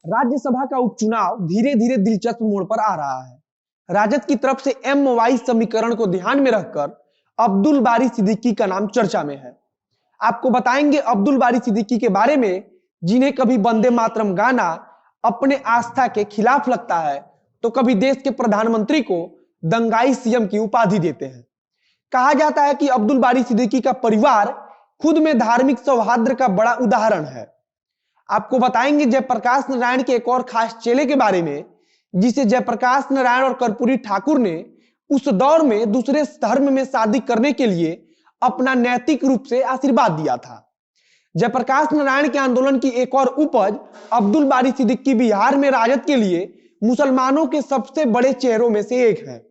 राज्यसभा का उपचुनाव धीरे धीरे दिलचस्प मोड़ पर आ रहा है। राजद की तरफ से MY समीकरण को ध्यान में रखकर अब्दुल बारी सिद्दीकी का नाम चर्चा में है। आपको बताएंगे अब्दुल बारी सिद्दीकी के बारे में, जिन्हें कभी वंदे मातरम गाना अपने आस्था के खिलाफ लगता है तो कभी देश के प्रधानमंत्री को दंगाई CM की उपाधि देते हैं। कहा जाता है कि अब्दुल बारी सिद्दीकी का परिवार खुद में धार्मिक सौहार्द का बड़ा उदाहरण है। आपको बताएंगे जयप्रकाश नारायण के एक और खास चेले के बारे में, जिसे जयप्रकाश नारायण और कर्पूरी ठाकुर ने उस दौर में दूसरे धर्म में शादी करने के लिए अपना नैतिक रूप से आशीर्वाद दिया था। जयप्रकाश नारायण के आंदोलन की एक और उपज अब्दुल बारी सिद्दीकी बिहार में राजद के लिए मुसलमानों के सबसे बड़े चेहरों में से एक है।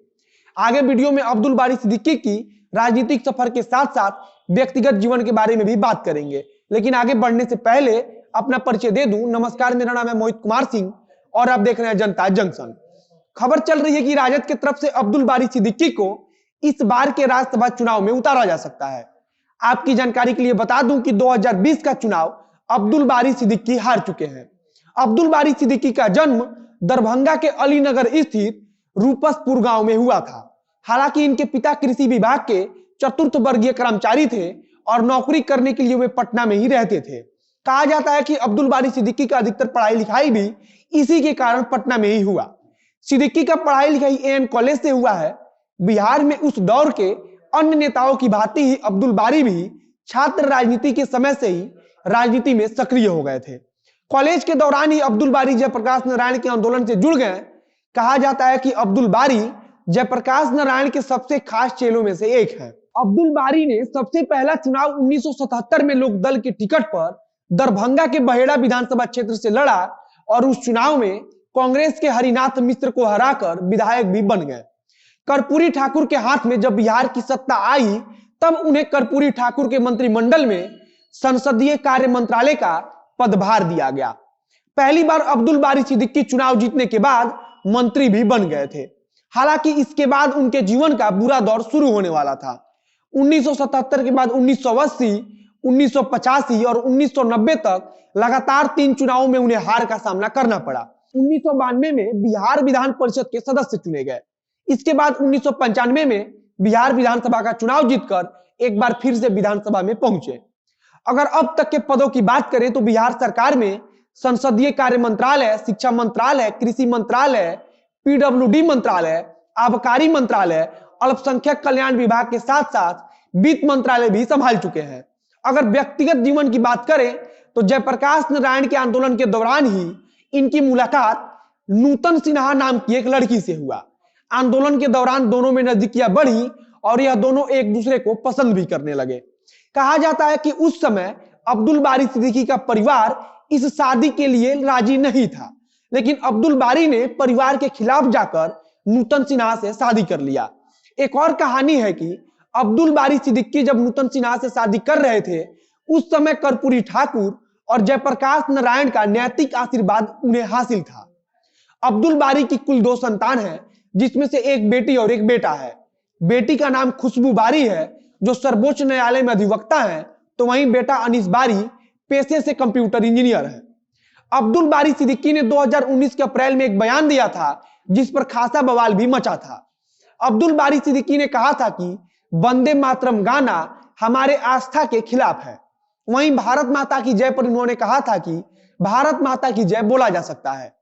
आगे वीडियो में अब्दुल बारी सिद्दीकी की राजनीतिक सफर के साथ साथ व्यक्तिगत जीवन के बारे में भी बात करेंगे, लेकिन आगे बढ़ने से पहले अपना परिचय दे दूं। नमस्कार, मेरा नाम है मोहित कुमार सिंह और आप देख रहे हैं जनता जंक्शन। खबर चल रही है कि राजद की तरफ से अब्दुल बारी सिद्दीकी को इस बार के राज्यसभा चुनाव में उतारा जा सकता है। आपकी जानकारी के लिए बता दूं कि 2020 का चुनाव अब्दुल बारी सिद्दीकी हार चुके हैं। अब्दुल बारी सिद्दीकी का जन्म दरभंगा के अलीनगर स्थित रूपसपुर गांव में हुआ था। हालांकि इनके पिता कृषि विभाग के चतुर्थ वर्गीय कर्मचारी थे और नौकरी करने के लिए वे पटना में ही रहते थे। कहा जाता है कि अब्दुल बारी सिद्दीकी का अधिकतर पढ़ाई लिखाई भी इसी के कारण पटना में ही हुआ। सिद्दीकी का पढ़ाई लिखाई AM कॉलेज से हुआ है। बिहार में उस दौर के अन्य नेताओं की भांति ही अब्दुल बारी भी छात्र राजनीति के समय से ही राजनीति में सक्रिय हो गए थे। कॉलेज के दौरान ही अब्दुल बारी जयप्रकाश नारायण के आंदोलन से जुड़ गए। कहा जाता है कि अब्दुल बारी जयप्रकाश नारायण के सबसे खास चेलों में से एक है। अब्दुल बारी ने सबसे पहला चुनाव 1977 में लोकदल के टिकट पर दरभंगा के बहेड़ा विधानसभा क्षेत्र से लड़ा और उस चुनाव में कांग्रेस के हरिनाथ मिश्र को हराकर विधायक भी बन गए। कर्पूरी ठाकुर के हाथ में जब बिहार की सत्ता आई तब उन्हें कर्पूरी ठाकुर के मंत्रिमंडल में संसदीय कार्य मंत्रालय का पदभार दिया गया। पहली बार अब्दुल बारी सिद्दीकी चुनाव जीतने के बाद मंत्री भी बन गए थे। हालांकि इसके बाद उनके जीवन का बुरा दौर शुरू होने वाला था। 1977 के बाद 1980, 1985 और 1990 तक लगातार 3 चुनावों में उन्हें हार का सामना करना पड़ा। 1992 में बिहार विधान परिषद के सदस्य चुने गए। इसके बाद 1995 में बिहार विधानसभा का चुनाव जीतकर एक बार फिर से विधानसभा में पहुंचे। अगर अब तक के पदों की बात करें तो बिहार सरकार में संसदीय कार्य मंत्रालय, शिक्षा मंत्रालय, कृषि मंत्रालय, PWD मंत्रालय, आबकारी मंत्रालय, अल्पसंख्यक कल्याण विभाग के साथ साथ वित्त मंत्रालय भी संभाल चुके हैं। अगर व्यक्तिगत जीवन की बात करें तो जयप्रकाश नारायण के आंदोलन के दौरान ही इनकी मुलाकात नूतन सिन्हा नाम की एक लड़की से हुआ। आंदोलन के दौरान दोनों में नजदीकियां बढ़ी और यह दोनों एक दूसरे को पसंद भी करने लगे। कहा जाता है कि उस समय अब्दुल बारी सिद्दीकी का परिवार इस शादी के लिए राजी नहीं था, लेकिन अब्दुल बारी ने परिवार के खिलाफ जाकर नूतन सिन्हा से शादी कर लिया। एक और कहानी है कि अब्दुल बारी सिद्दीकी जब नूतन सिन्हा से शादी कर रहे थे उस समय कर्पूरी ठाकुर और जयप्रकाश नारायण का नैतिक आशीर्वाद उन्हें हासिल था। अब्दुल बारी की कुल 2 संतान है, जिसमें से एक बेटी और एक बेटा है। बेटी का नाम खुशबू बारी है जो सर्वोच्च न्यायालय में अधिवक्ता है, तो वहीं बेटा अनीस बारी पेशे से कंप्यूटर इंजीनियर है। अब्दुल बारी सिद्दीकी ने 2019 के अप्रैल में एक बयान दिया था जिस पर खासा बवाल भी मचा था। अब्दुल बारी सिद्दीकी ने कहा था कि वंदे मातरम गाना हमारे आस्था के खिलाफ है। वहीं भारत माता की जय पर उन्होंने कहा था कि भारत माता की जय बोला जा सकता है।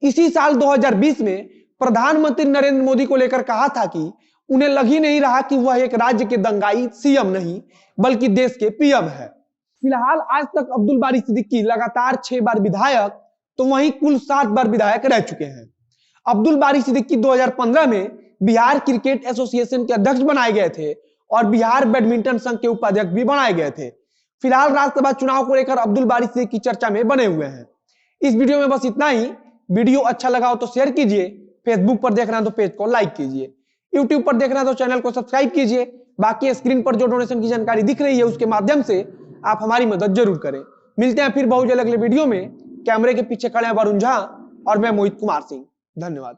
इसी साल 2020 में प्रधानमंत्री नरेंद्र मोदी को लेकर कहा था कि उन्हें लग ही नहीं रहा कि वह एक राज्य के दंगाई CM नहीं बल्कि देश के PM है। फिलहाल आज तक अब्दुल बारी सिद्दीकी लगातार 6 बार विधायक तो वहीं कुल 7 बार विधायक रह चुके हैं। अब्दुल बारी सिद्दीकी 2015 में बिहार क्रिकेट एसोसिएशन के अध्यक्ष बनाए गए थे और बिहार बैडमिंटन संघ के उपाध्यक्ष भी बनाए गए थे। फिलहाल राज्यसभा चुनाव को लेकर अब्दुल बारी सिद्दीकी चर्चा में बने हुए हैं। इस वीडियो में बस इतना ही। वीडियो अच्छा लगा हो तो शेयर कीजिए, फेसबुक पर देख रहे हैं तो पेज को लाइक कीजिए, यूट्यूब पर देख रहे हैं तो चैनल को सब्सक्राइब कीजिए। बाकी स्क्रीन पर जो डोनेशन की जानकारी दिख रही है उसके माध्यम से आप हमारी मदद जरूर करें। मिलते हैं फिर बहुत जल्द अगले वीडियो में। कैमरे के पीछे खड़े हैं वरुण झा और मैं मोहित कुमार सिंह। धन्यवाद।